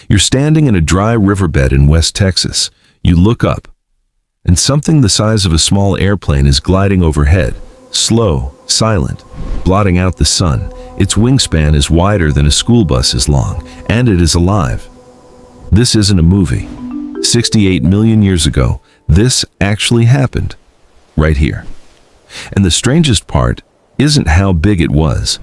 You're standing in a dry riverbed in West Texas. You look up, and something the size of a small airplane is gliding overhead, slow, silent, blotting out the sun. Its wingspan is wider than a school bus is long, and it is alive. This isn't a movie. 68 million years ago, this actually happened, right here. And the strangest part isn't how big it was.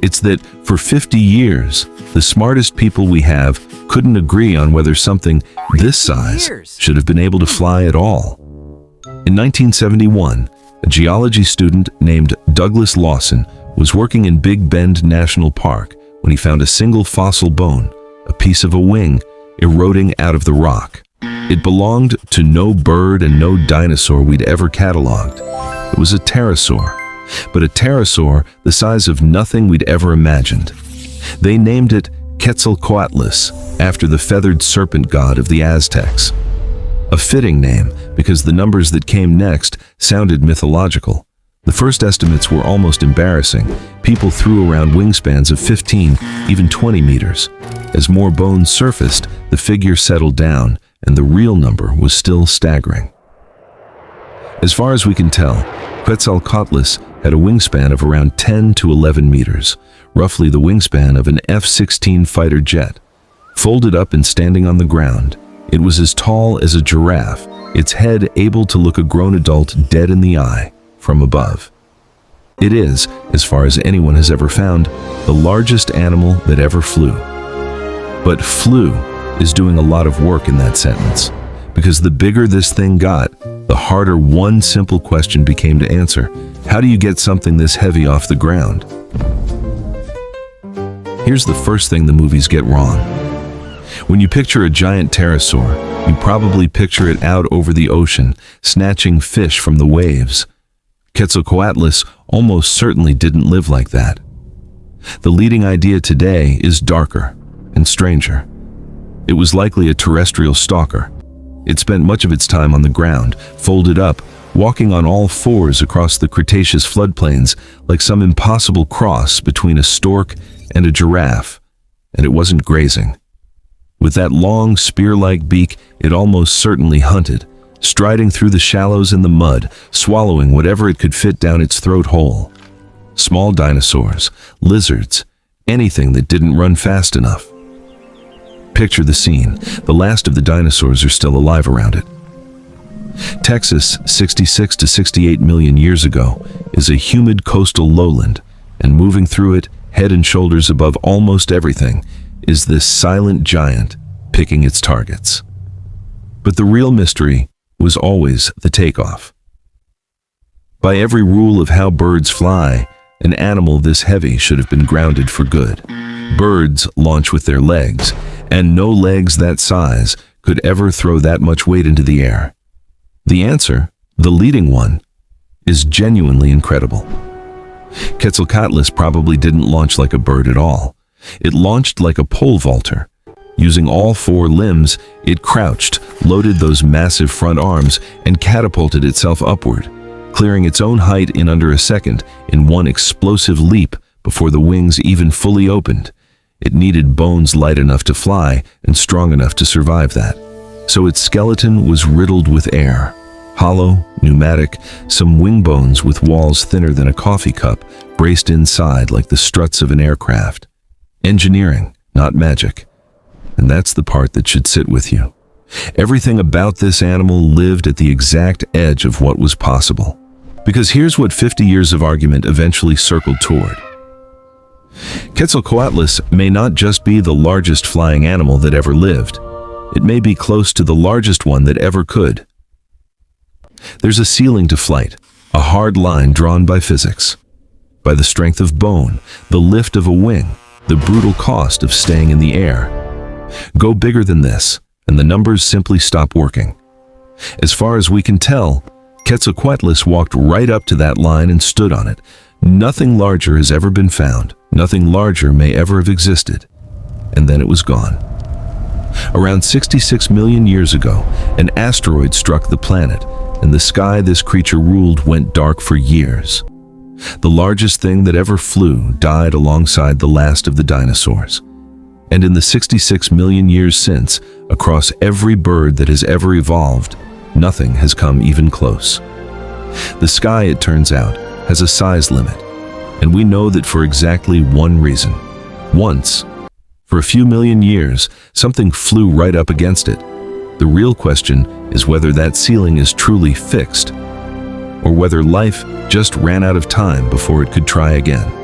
It's that for 50 years, the smartest people we have couldn't agree on whether something this size should have been able to fly at all. In 1971, a geology student named Douglas Lawson was working in Big Bend National Park when he found a single fossil bone, a piece of a wing, eroding out of the rock. It belonged to no bird and no dinosaur we'd ever cataloged. It was a pterosaur, but a pterosaur the size of nothing we'd ever imagined. They named it Quetzalcoatlus, after the feathered serpent god of the Aztecs. A fitting name, because the numbers that came next sounded mythological. The first estimates were almost embarrassing. People threw around wingspans of 15, even 20 meters. As more bones surfaced, the figure settled down, and the real number was still staggering. As far as we can tell, Quetzalcoatlus had a wingspan of around 10 to 11 meters, roughly the wingspan of an F-16 fighter jet. Folded up and standing on the ground, it was as tall as a giraffe, its head able to look a grown adult dead in the eye from above. It is, as far as anyone has ever found, the largest animal that ever flew. But flew is doing a lot of work in that sentence, because the bigger this thing got, the harder one simple question became to answer. How do you get something this heavy off the ground? Here's the first thing the movies get wrong. When you picture a giant pterosaur, you probably picture it out over the ocean, snatching fish from the waves. Quetzalcoatlus almost certainly didn't live like that. The leading idea today is darker and stranger. It was likely a terrestrial stalker. It spent much of its time on the ground, folded up, walking on all fours across the Cretaceous floodplains like some impossible cross between a stork and a giraffe, and it wasn't grazing. With that long, spear-like beak, it almost certainly hunted, striding through the shallows in the mud, swallowing whatever it could fit down its throat hole. Small dinosaurs, lizards, anything that didn't run fast enough. Picture the scene. The last of the dinosaurs are still alive around it. Texas, 66 to 68 million years ago, is a humid coastal lowland, and moving through it, head and shoulders above almost everything, is this silent giant picking its targets. But the real mystery was always the takeoff. By every rule of how birds fly, an animal this heavy should have been grounded for good. Birds launch with their legs, and no legs that size could ever throw that much weight into the air. The answer, the leading one, is genuinely incredible. Quetzalcoatlus probably didn't launch like a bird at all. It launched like a pole vaulter. Using all four limbs, it crouched, loaded those massive front arms, and catapulted itself upward, clearing its own height in under a second in one explosive leap before the wings even fully opened. It needed bones light enough to fly and strong enough to survive that. So its skeleton was riddled with air. Hollow, pneumatic, some wing bones with walls thinner than a coffee cup braced inside like the struts of an aircraft. Engineering, not magic. And that's the part that should sit with you. Everything about this animal lived at the exact edge of what was possible. Because here's what 50 years of argument eventually circled toward. Quetzalcoatlus may not just be the largest flying animal that ever lived. It may be close to the largest one that ever could. There's a ceiling to flight, a hard line drawn by physics, by the strength of bone, the lift of a wing, the brutal cost of staying in the air. Go bigger than this, and the numbers simply stop working. As far as we can tell, Quetzalcoatlus walked right up to that line and stood on it. Nothing larger has ever been found. Nothing larger may ever have existed. And then it was gone. Around 66 million years ago, an asteroid struck the planet, and the sky this creature ruled went dark for years. The largest thing that ever flew died alongside the last of the dinosaurs. And in the 66 million years since, across every bird that has ever evolved, nothing has come even close. The sky, it turns out, has a size limit, and we know that for exactly one reason. Once, for a few million years, something flew right up against it. The real question is whether that ceiling is truly fixed, or whether life just ran out of time before it could try again.